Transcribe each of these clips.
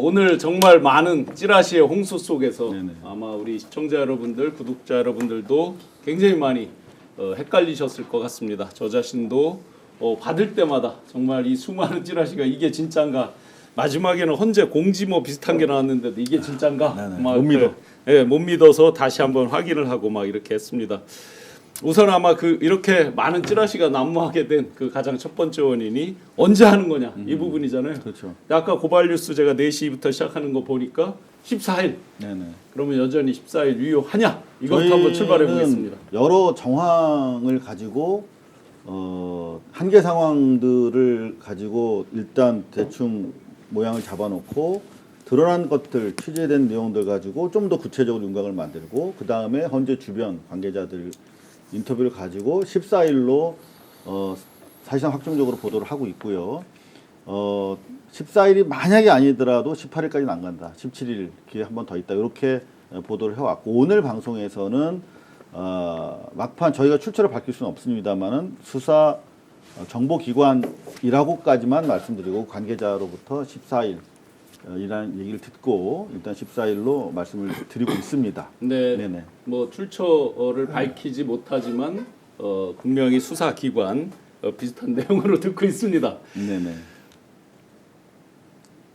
오늘 정말 많은 찌라시의 홍수 속에서 네네. 아마 우리 시청자 여러분들, 구독자 여러분들도 굉장히 많이 헷갈리셨을 것 같습니다. 저 자신도 받을 때마다 정말 이 수많은 찌라시가 이게 진짠가, 마지막에는 헌재 공지 뭐 비슷한 게 나왔는데도 이게 진짠가 막 못 믿어. 못 믿어서 다시 한번 확인을 하고 막 이렇게 했습니다. 우선 아마 이렇게 많은 찌라시가 난무하게 된 그 가장 첫 번째 원인이 언제 하는 거냐 이 부분이잖아요. 그렇죠. 아까 고발 뉴스 제가 4시부터 시작하는 거 보니까 14일. 네네. 그러면 여전히 14일 유효하냐? 이것도 한번 출발해 보겠습니다. 여러 정황을 가지고 한계 상황들을 가지고 일단 대충 모양을 잡아놓고 드러난 것들, 취재된 내용들 가지고 좀 더 구체적으로 윤곽을 만들고 그 다음에 헌재 주변 관계자들 인터뷰를 가지고 14일로 사실상 확정적으로 보도를 하고 있고요. 14일이 만약에 아니더라도 18일까지는 안 간다. 17일 기회 한 번 더 있다. 이렇게 보도를 해왔고 오늘 방송에서는 막판 저희가 출처를 밝힐 수는 없습니다만은 수사 정보기관이라고까지만 말씀드리고 관계자로부터 14일 이라는 얘기를 듣고 일단 14일로 말씀을 드리고 있습니다. 네. 네네. 뭐 출처를 밝히지 못하지만 분명히 수사기관 비슷한 내용으로 듣고 있습니다. 네네.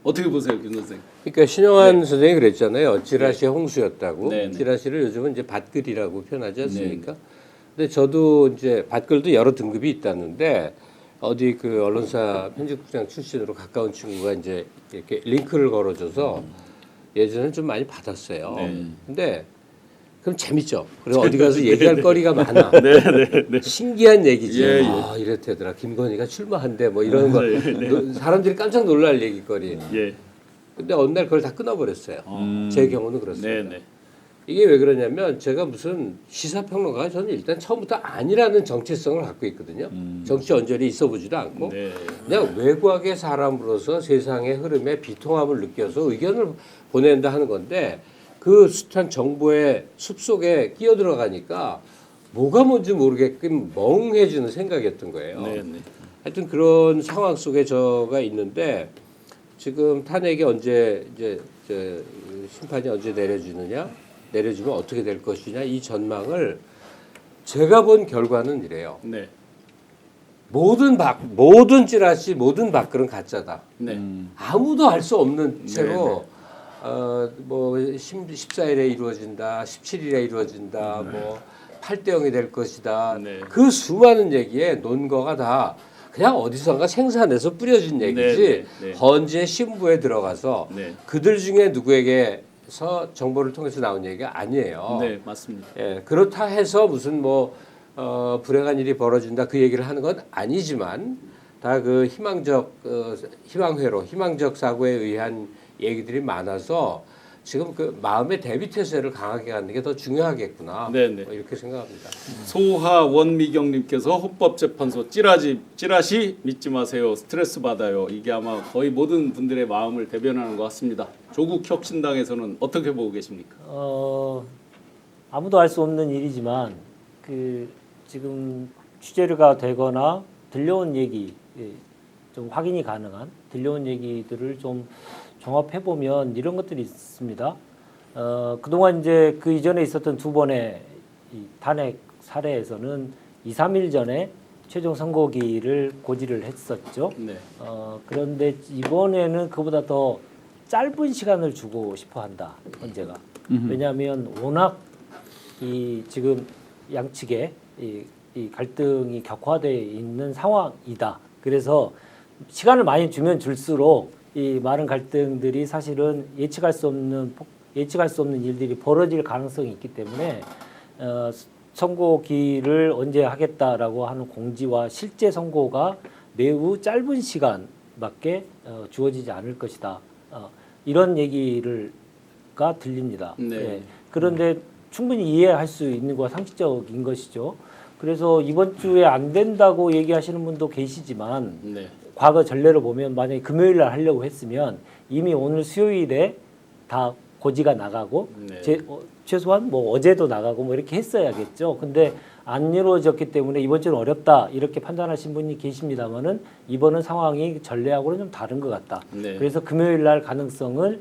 어떻게 보세요, 김 선생? 그러니까 신영환 선생이 그랬잖아요. 찌라시의 홍수였다고. 네, 네. 찌라시를 요즘은 이제 밭글이라고 표현하지 않습니까? 근데 저도 이제 밭글도 여러 등급이 있다는데 어디 그 언론사 편집국장 출신으로 가까운 친구가 이제 이렇게 링크를 걸어줘서 예전에 좀 많이 받았어요. 네. 근데 그럼 재밌죠. 그리고 어디 가서 얘기할 거리가 많아. 네. 신기한 얘기지. 예, 예. 아 이랬대더라. 김건희가 출마한대. 뭐 이런 거 사람들이 깜짝 놀랄 얘기거리. 예. 근데 어느 날 그걸 다 끊어버렸어요. 제 경우는 그렇습니다. 네. 이게 왜 그러냐면 제가 무슨 시사평론가가 저는 일단 처음부터 아니라는 정체성을 갖고 있거든요. 정치 언저리 있어보지도 않고 네. 그냥 외곽의 사람으로서 세상의 흐름에 비통함을 느껴서 의견을 보낸다 하는 건데 그 숱한 정보의 숲속에 끼어들어가니까 뭐가 뭔지 모르게끔 멍해지는 생각이었던 거예요. 네. 하여튼 그런 상황 속에 저가 있는데 지금 탄핵이 언제 이제 심판이 언제 내려주면 어떻게 될 것이냐 이 전망을 제가 본 결과는 이래요. 네. 모든 찌라시 모든 밥글은 가짜다. 네. 아무도 알 수 없는 채로 뭐 14일에 이루어진다, 17일에 이루어진다, 뭐 8대 0이 될 것이다. 네. 그 수많은 얘기에 논거가 다 그냥 어디선가 생산해서 뿌려진 얘기지 네. 헌재 신부에 들어가서 네. 그들 중에 누구에게서 정보를 통해서 나온 얘기가 아니에요. 네, 맞습니다. 예, 그렇다 해서 무슨 뭐 불행한 일이 벌어진다 그 얘기를 하는 건 아니지만 다 그 희망적 사고에 의한 얘기들이 많아서 지금 그 마음의 대비 태세를 강하게 갖는 게 더 중요하겠구나. 네. 뭐 이렇게 생각합니다. 소하원미경님께서 헌법재판소 찌라시 믿지 마세요. 스트레스 받아요. 이게 아마 거의 모든 분들의 마음을 대변하는 것 같습니다. 조국 혁신당에서는 어떻게 보고 계십니까? 아무도 알 수 없는 일이지만 지금 취재가 되거나 들려온 얘기 좀 확인이 가능한 들려온 얘기들을 좀 종합해 보면 이런 것들이 있습니다. 그동안 이제 그 이전에 있었던 두 번의 이 탄핵 사례에서는 2, 3일 전에 최종 선고기를 고지를 했었죠. 네. 그런데 이번에는 그보다 더 짧은 시간을 주고 싶어 한다, 헌재가. 왜냐하면 워낙 지금 양측에 이 갈등이 격화되어 있는 상황이다. 그래서 시간을 많이 주면 줄수록 이 많은 갈등들이 사실은 예측할 수 없는 일들이 벌어질 가능성이 있기 때문에 선고기를 언제 하겠다라고 하는 공지와 실제 선고가 매우 짧은 시간밖에 주어지지 않을 것이다. 이런 얘기가 들립니다. 네. 예. 그런데 충분히 이해할 수 있는 거와 상식적인 것이죠. 그래서 이번 주에 안 된다고 얘기하시는 분도 계시지만 네. 과거 전례를 보면 만약에 금요일 날 하려고 했으면 이미 오늘 수요일에 다 고지가 나가고 네. 최소한 뭐 어제도 나가고 뭐 이렇게 했어야겠죠. 근데 안 이루어졌기 때문에 이번 주는 어렵다 이렇게 판단하신 분이 계십니다만은 이번은 상황이 전례하고는 좀 다른 것 같다. 네. 그래서 금요일 날 가능성을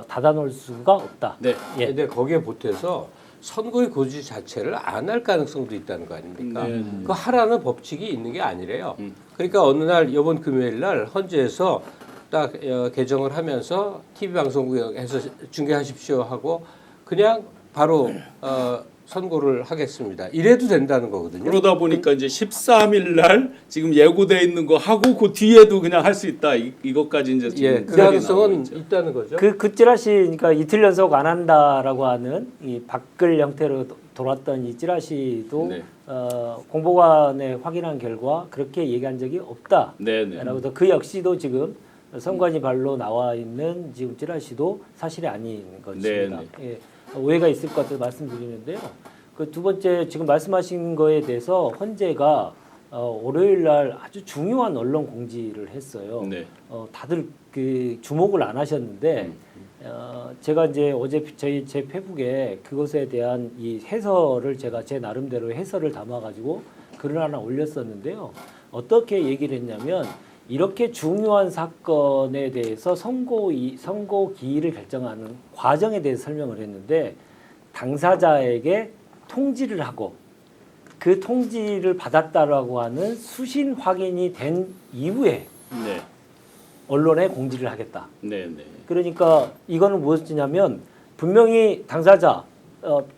닫아놓을 수가 없다. 네. 예. 근데 거기에 보태서 선거의 고지 자체를 안 할 가능성도 있다는 거 아닙니까? 네. 그 하라는 법칙이 있는 게 아니래요. 그러니까 어느 날 이번 금요일 날 헌재에서 딱 개정을 하면서 TV 방송국에서 중계하십시오 하고 그냥 바로 선고를 하겠습니다. 이래도 된다는 거거든요. 그러다 보니까 이제 13일 날 지금 예고돼 있는 거 하고 그 뒤에도 그냥 할 수 있다. 이것까지 이제 지금 예, 그 생각이 나오고 가능성은 있죠. 있다는 거죠. 그 찌라시 그러니까 이틀 연속 안 한다라고 하는 이 밖글 형태로 돌았던 이 찌라시도 네. 공보관에 확인한 결과 그렇게 얘기한 적이 없다. 네네. 라고 그 역시도 지금 선관위 발로 나와 있는 지금 찌라시도 사실이 아닌 것입니다. 예, 오해가 있을 것 같아서 말씀드리는데요. 그 두 번째 지금 말씀하신 거에 대해서 헌재가 월요일 날 아주 중요한 언론 공지를 했어요. 네. 다들 그 주목을 안 하셨는데 제가 이제 어제 제 페북에 그것에 대한 이 해설을 제가 제 나름대로 해설을 담아가지고 글을 하나 올렸었는데요. 어떻게 얘기를 했냐면 이렇게 중요한 사건에 대해서 선고 기일을 결정하는 과정에 대해서 설명을 했는데 당사자에게 통지를 하고 그 통지를 받았다라고 하는 수신 확인이 된 이후에 네. 언론에 공지를 하겠다. 네네. 그러니까 이거는 무엇이냐면 분명히 당사자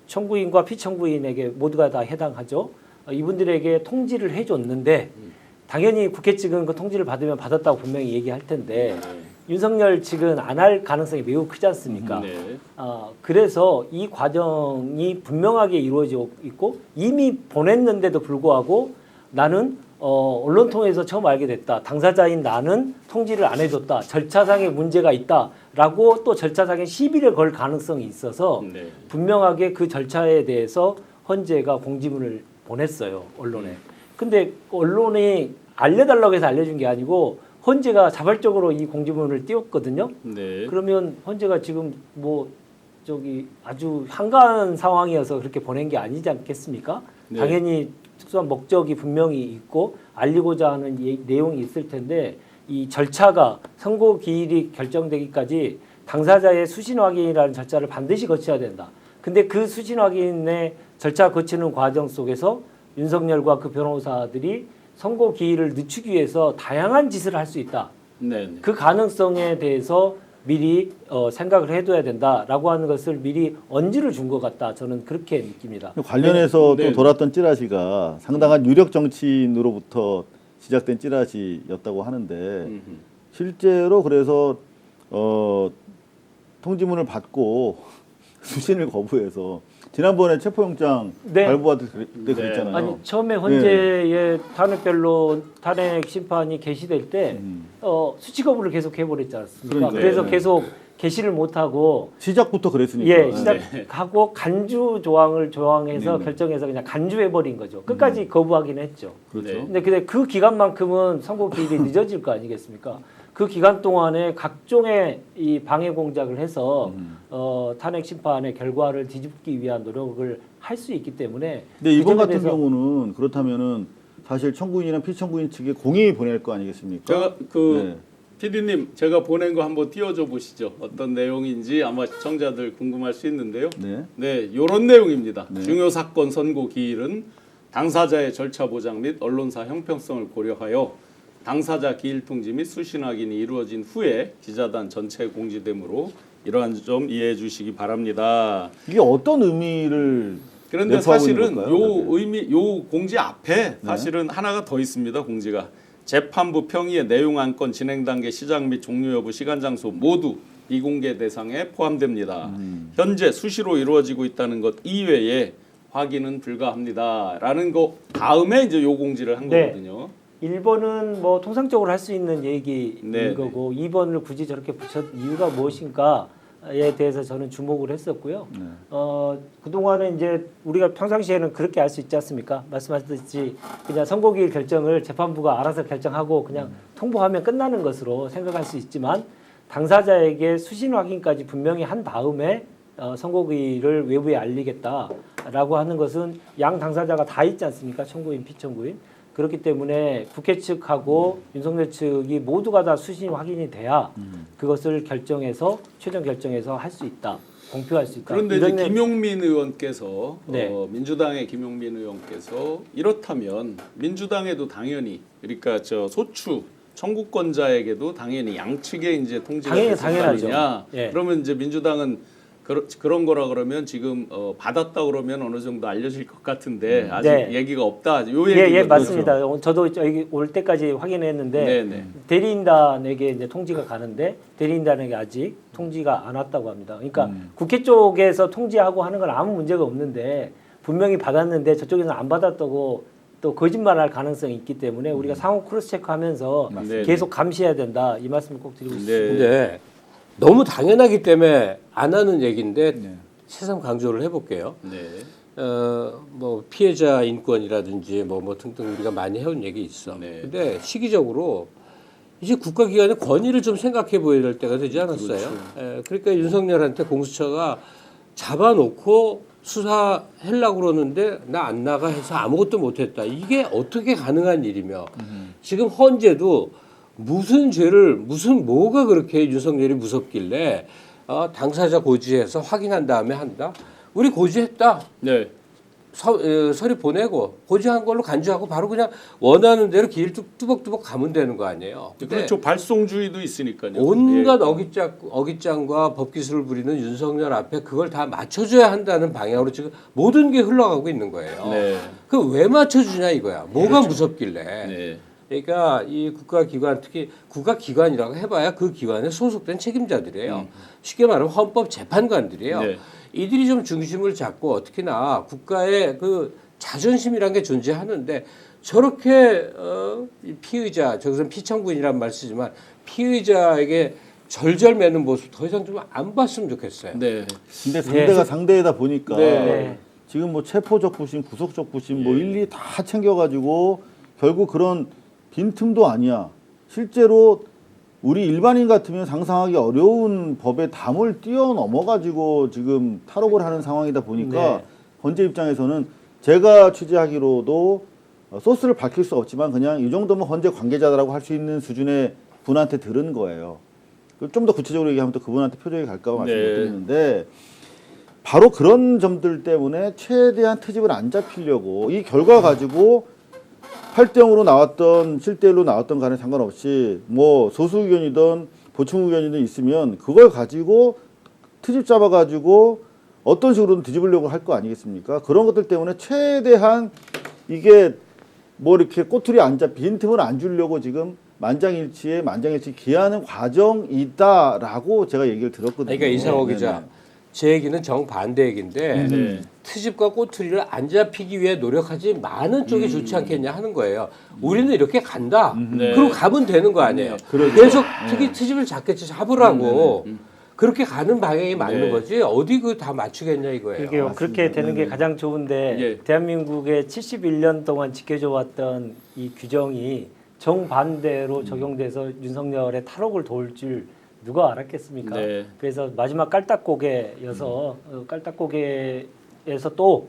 청구인과 피청구인에게 모두가 다 해당하죠. 이분들에게 통지를 해줬는데 당연히 국회 측은 그 통지를 받으면 받았다고 분명히 얘기할 텐데 윤석열 측은 안 할 가능성이 매우 크지 않습니까? 네. 그래서 이 과정이 분명하게 이루어지고 있고 이미 보냈는데도 불구하고 나는 언론 통해서 처음 알게 됐다. 당사자인 나는 통지를 안 해줬다. 절차상의 문제가 있다라고 또 절차상의 시비를 걸 가능성이 있어서 네. 분명하게 그 절차에 대해서 헌재가 공지문을 보냈어요. 언론에. 근데 언론이 알려달라고 해서 알려준 게 아니고 헌재가 자발적으로 이 공지문을 띄웠거든요. 네. 그러면 헌재가 지금 뭐 아주 한가한 상황이어서 그렇게 보낸 게 아니지 않겠습니까? 네. 당연히 특수한 목적이 분명히 있고 알리고자 하는 내용이 있을 텐데 이 절차가 선고 기일이 결정되기까지 당사자의 수신 확인이라는 절차를 반드시 거쳐야 된다. 근데 그 수신 확인의 절차 거치는 과정 속에서 윤석열과 그 변호사들이 선고 기일을 늦추기 위해서 다양한 짓을 할 수 있다. 네. 그 가능성에 대해서 미리 생각을 해둬야 된다라고 하는 것을 미리 언지를 준 것 같다. 저는 그렇게 느낍니다. 관련해서 네. 또 돌았던 찌라시가 상당한 유력 정치인으로부터 시작된 찌라시였다고 하는데 실제로 그래서 통지문을 받고 수신을 거부해서 지난번에 체포영장 네. 발부받을 때 네. 그랬잖아요. 아니 처음에 헌재의 탄핵 심판이 개시될 때 수치 거부를 계속 해버렸지 않습니까? 그러니까요. 그래서 네. 계속 개시를 못하고 시작부터 그랬으니까. 예 시작하고 간주 조항에서 네. 결정해서 그냥 간주해버린 거죠. 끝까지 거부하긴 했죠. 그렇죠. 네. 근데 그 기간만큼은 선고 기일이 늦어질 거 아니겠습니까? 그 기간 동안에 각종의 이 방해 공작을 해서 탄핵 심판의 결과를 뒤집기 위한 노력을 할 수 있기 때문에. 근데 이번 그 점에 같은 대해서 경우는 그렇다면은 사실 청구인이나 피청구인 측에 공익이 보낼 거 아니겠습니까? 제가 그 네. PD님 제가 보낸 거 한번 띄워줘 보시죠. 어떤 내용인지 아마 시청자들 궁금할 수 있는데요. 네. 네, 이런 내용입니다. 네. 중요 사건 선고 기일은 당사자의 절차 보장 및 언론사 형평성을 고려하여 당사자 기일 통지 및 수신 확인이 이루어진 후에 기자단 전체에 공지되므로 이러한 점 이해해 주시기 바랍니다. 이게 어떤 의미를 그런데 내포하고 사실은 있는 걸까요? 네. 요 공지 앞에 사실은 하나가 더 있습니다. 공지가 재판부 평의의 내용 안건 진행 단계 시작 및 종료 여부 시간 장소 모두 비공개 대상에 포함됩니다. 현재 수시로 이루어지고 있다는 것 이외에 확인은 불가합니다라는 거 다음에 이제 요 공지를 한 네. 거거든요. 1번은 뭐 통상적으로 할 수 있는 얘기인 네, 거고 2번을 굳이 저렇게 붙였 이유가 무엇인가에 대해서 저는 주목을 했었고요. 네. 그동안에 이제 우리가 평상시에는 그렇게 알 수 있지 않습니까? 말씀하셨듯이 그냥 선고기일 결정을 재판부가 알아서 결정하고 그냥 통보하면 끝나는 것으로 생각할 수 있지만 당사자에게 수신 확인까지 분명히 한 다음에 선고기를 외부에 알리겠다라고 하는 것은 양 당사자가 다 있지 않습니까? 청구인, 피청구인. 그렇기 때문에 국회 측하고 윤석열 측이 모두가 다 수신 확인이 돼야 그것을 결정해서 최종 결정해서 할 수 있다. 공표할 수 있다. 그런데 이제 이런 김용민 의원께서 네. 민주당의 김용민 의원께서 이렇다면 민주당에도 당연히 그러니까 저 소추 청구권자에게도 당연히 양측에 이제 통지가 당연히 됐을 거 당연하죠. 아니냐. 예. 그러면 이제 민주당은 그런 거라 그러면 지금 받았다 그러면 어느 정도 알려질 것 같은데 아직 네. 얘기가 없다. 요 예, 얘기가 맞습니다. 저도 여기 올 때까지 확인했는데 네네. 대리인단에게 이제 통지가 가는데 대리인단에게 아직 통지가 안 왔다고 합니다. 그러니까 국회 쪽에서 통지하고 하는 건 아무 문제가 없는데 분명히 받았는데 저쪽에서는 안 받았다고 또 거짓말할 가능성이 있기 때문에 우리가 상호 크로스 체크하면서 네네. 계속 감시해야 된다. 이 말씀을 꼭 드리고 싶습니다. 네. 근데 너무 당연하기 때문에 안 하는 얘기인데 네. 새삼 강조를 해볼게요. 네. 뭐 피해자 인권이라든지 뭐 등등 우리가 많이 해온 얘기 있어. 네. 근데 시기적으로 이제 국가기관의 권위를 좀 생각해 보여야 될 때가 되지 않았어요. 그러니까 윤석열한테 공수처가 잡아놓고 수사하려고 그러는데 나 안 나가 해서 아무것도 못했다. 이게 어떻게 가능한 일이며 지금 헌재도 무슨 죄를 무슨 뭐가 그렇게 윤석열이 무섭길래 당사자 고지해서 확인한 다음에 한다. 우리 고지했다. 네. 서류 보내고 고지한 걸로 간주하고 바로 그냥 원하는 대로 길 뚜벅뚜벅 가면 되는 거 아니에요. 근데 그렇죠. 발송주의도 있으니까요. 온갖 예. 어깃장과 법기술을 부리는 윤석열 앞에 그걸 다 맞춰줘야 한다는 방향으로 지금 모든 게 흘러가고 있는 거예요. 네. 그 왜 맞춰주냐 이거야. 뭐가 무섭길래. 네. 그러니까 이 국가기관 특히 국가기관이라고 해봐야 그 기관에 소속된 책임자들이에요. 쉽게 말하면 헌법재판관들이에요. 네. 이들이 좀 중심을 잡고 특히나 국가의 그 자존심이란 게 존재하는데 저렇게 이 피의자 저기서는 피청구인이란 말 쓰지만 피의자에게 절절매는 모습 더 이상 좀 안 봤으면 좋겠어요. 네. 근데 상대가 상대이다 보니까 네. 지금 뭐 체포적 부심, 구속적 부심 뭐 일일이 다 챙겨가지고 결국 그런 빈틈도 아니야. 실제로 우리 일반인 같으면 상상하기 어려운 법의 담을 뛰어넘어가지고 지금 탈옥을 하는 상황이다 보니까 네. 헌재 입장에서는 제가 취재하기로도 소스를 밝힐 수 없지만 그냥 이 정도면 헌재 관계자라고 할 수 있는 수준의 분한테 들은 거예요. 좀 더 구체적으로 얘기하면 또 그분한테 표적이 갈까 봐 말씀을 네. 드리는데 바로 그런 점들 때문에 최대한 트집을 안 잡히려고 이 결과 가지고 8대0으로 나왔던 7대1로 나왔던 간에 상관없이 뭐 소수 의견이든 보충 의견이든 있으면 그걸 가지고 트집 잡아가지고 어떤 식으로든 뒤집으려고 할 거 아니겠습니까? 그런 것들 때문에 최대한 이게 뭐 이렇게 꼬투리 안 잡, 빈틈을 안 주려고 지금 만장일치 기하는 과정이다라고 제가 얘기를 들었거든요. 그러니까 이상호 네네. 기자 제 얘기는 정반대 얘기인데 네. 트집과 꼬투리를 안 잡히기 위해 노력하지 많은 쪽이 좋지 않겠냐 하는 거예요. 우리는 이렇게 간다. 네. 그럼 가면 되는 거 아니에요. 그렇죠. 계속 트집을 잡겠지 잡으라고. 그렇게 가는 방향이 맞는 네. 거지 어디 그 다 맞추겠냐 이거예요. 그러게요. 그렇게 되는 게 가장 좋은데 예. 대한민국의 71년 동안 지켜져 왔던 이 규정이 정반대로 적용돼서 윤석열의 탈옥을 도울 줄 누가 알았겠습니까? 네. 그래서 마지막 깔딱고개여서 깔딱고개에서 또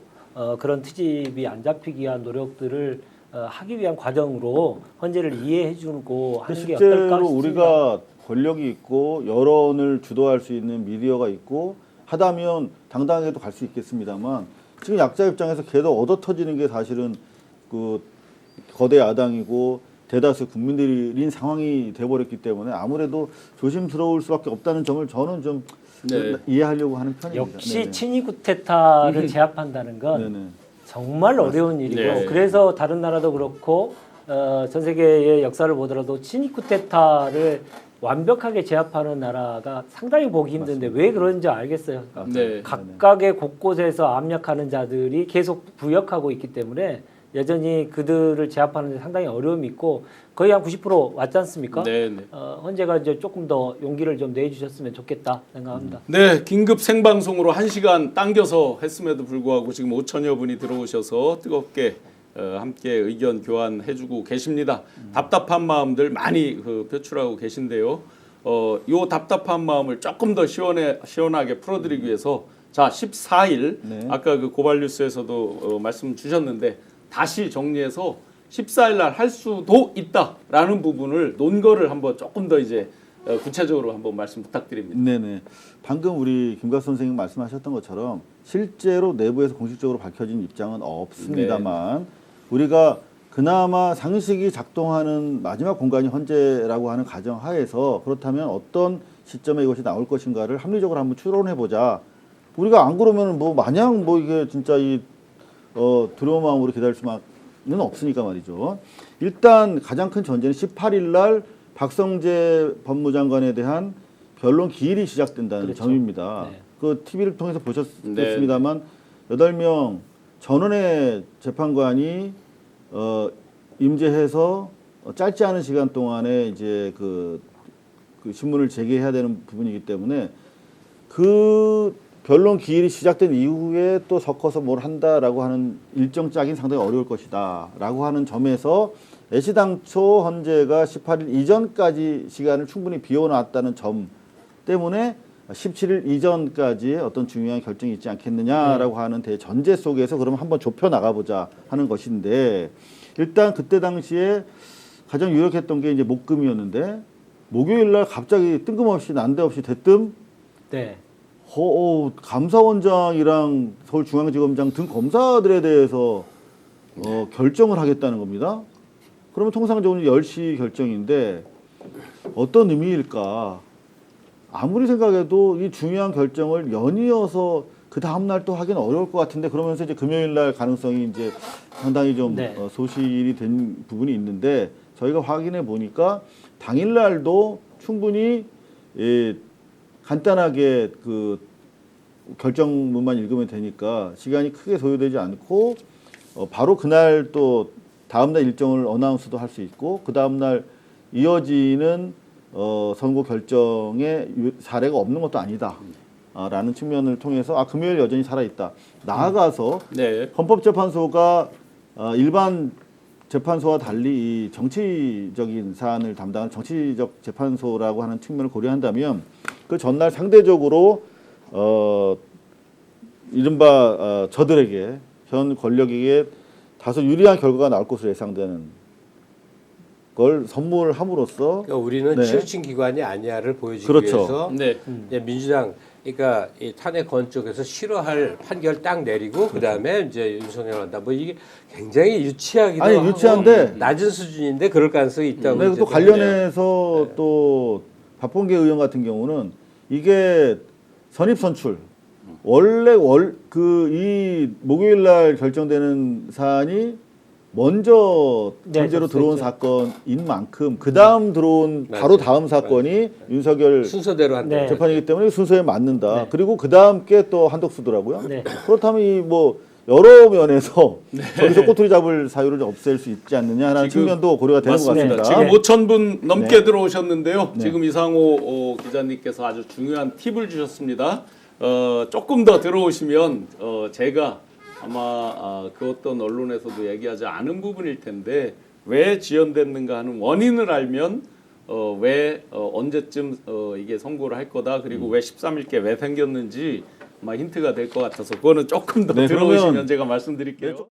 그런 트집이 안 잡히기 위한 노력들을 하기 위한 과정으로 헌재를 이해해주고 하는 게 어떨까 실제로 싶습니다. 우리가 권력이 있고 여론을 주도할 수 있는 미디어가 있고 하다면 당당하게도 갈 수 있겠습니다만 지금 약자 입장에서 계속 얻어 터지는 게 사실은 그 거대 야당이고 대다수 국민들인 상황이 돼버렸기 때문에 아무래도 조심스러울 수밖에 없다는 점을 저는 좀 네. 이해하려고 하는 편입니다. 역시 네네. 친위 쿠데타를 제압한다는 건 네네. 정말 어려운 일이고 네. 그래서 다른 나라도 그렇고 전 세계의 역사를 보더라도 친위 쿠데타를 완벽하게 제압하는 나라가 상당히 보기 힘든데 왜 그런지 알겠어요. 네. 각각의 곳곳에서 압력하는 자들이 계속 부역하고 있기 때문에 여전히 그들을 제압하는 데 상당히 어려움이 있고 거의 한 90% 왔지 않습니까? 네. 네. 헌재가 이제 조금 더 용기를 좀 내주셨으면 좋겠다 생각합니다. 네, 긴급 생방송으로 1시간 당겨서 했음에도 불구하고 지금 5천여 분이 들어오셔서 뜨겁게 함께 의견 교환해주고 계십니다. 답답한 마음들 많이 표출하고 계신데요. 요 답답한 마음을 조금 더 시원하게 풀어드리기 위해서 자 14일 네. 아까 그 고발 뉴스에서도 말씀 주셨는데 다시 정리해서 14일 날 할 수도 있다라는 부분을 논거를 한번 조금 더 이제 구체적으로 한번 말씀 부탁드립니다. 네네. 방금 우리 김갑 선생님 말씀하셨던 것처럼 실제로 내부에서 공식적으로 밝혀진 입장은 없습니다만 우리가 그나마 상식이 작동하는 마지막 공간이 헌재라고 하는 가정하에서 그렇다면 어떤 시점에 이것이 나올 것인가를 합리적으로 한번 추론해 보자. 우리가 안 그러면 뭐 마냥 뭐 이게 진짜 이 두려운 마음으로 기다릴 수만은 없으니까 말이죠. 일단 가장 큰 전제는 18일 날 박성재 법무장관에 대한 변론 기일이 시작된다는 그렇죠. 점입니다. 네. 그 TV를 통해서 보셨겠습니다만 8명 전원의 재판관이 임재해서 짧지 않은 시간 동안에 이제 그 신문을 제기해야 되는 부분이기 때문에 그 변론 기일이 시작된 이후에 또 섞어서 뭘 한다라고 하는 일정 짜긴 상당히 어려울 것이다라고 하는 점에서 애시당초 헌재가 18일 이전까지 시간을 충분히 비워놨다는 점 때문에 17일 이전까지의 어떤 중요한 결정이 있지 않겠느냐라고 하는 대전제 속에서 그러면 한번 좁혀 나가보자 하는 것인데 일단 그때 당시에 가장 유력했던 게 이제 목금이었는데 목요일 날 갑자기 뜬금없이 난데없이 대뜸 네. 감사원장이랑 서울중앙지검장 등 검사들에 대해서 결정을 하겠다는 겁니다. 그러면 통상적으로 10시 결정인데 어떤 의미일까? 아무리 생각해도 이 중요한 결정을 연이어서 그 다음 날 또 하기는 어려울 것 같은데 그러면서 이제 금요일 날 가능성이 이제 상당히 좀 네. 소실이 된 부분이 있는데 저희가 확인해 보니까 당일 날도 충분히 간단하게 그 결정문만 읽으면 되니까 시간이 크게 소요되지 않고 바로 그날 또 다음날 일정을 어나운스도 할 수 있고 그 다음날 이어지는 선고 결정의 사례가 없는 것도 아니다. 라는 측면을 통해서 금요일 여전히 살아있다. 나아가서 네. 헌법재판소가 일반 재판소와 달리 이 정치적인 사안을 담당하는 정치적 재판소라고 하는 측면을 고려한다면 그 전날 상대적으로 이른바 저들에게 현 권력에게 다소 유리한 결과가 나올 것으로 예상되는 걸 선물함으로써 그러니까 우리는 네. 치우친 기관이 아니야를 보여주기 그렇죠. 위해서 네. 이제 민주당 그러니까 이 탄핵권 쪽에서 싫어할 판결 딱 내리고 그다음에 이제 윤석열 한다. 뭐 이게 굉장히 유치하기도 아니, 하고 유치한데 낮은 수준인데 그럴 가능성이 있다고. 네, 이제 또 보는데. 관련해서 또 박범계 의원 같은 경우는 이게 선입 선출 원래 이 목요일 날 결정되는 사안이 먼저 네, 전제로 들어온 접수했죠. 사건인 만큼 그 다음 들어온 바로 다음 사건이 윤석열 순서대로 한다. 네. 재판이기 때문에 순서에 맞는다. 네. 그리고 그 다음 게 또 한덕수더라고요. 네. 그렇다면 이 뭐 여러 면에서 저기서 꼬투리 잡을 사유를 없앨 수 있지 않느냐라는 지금 측면도 고려가 되는 것 맞습니다. 같습니다. 지금 5,000분 넘게 네. 들어오셨는데요. 네. 지금 이상호 기자님께서 아주 중요한 팁을 주셨습니다. 조금 더 들어오시면 제가 아마 그 어떤 언론에서도 얘기하지 않은 부분일 텐데 왜 지연됐는가 하는 원인을 알면 왜 언제쯤 이게 선고를 할 거다 그리고 왜 13일께 왜 생겼는지 아마 힌트가 될 것 같아서 그거는 조금 더 네, 들어오시면 그러면 제가 말씀드릴게요.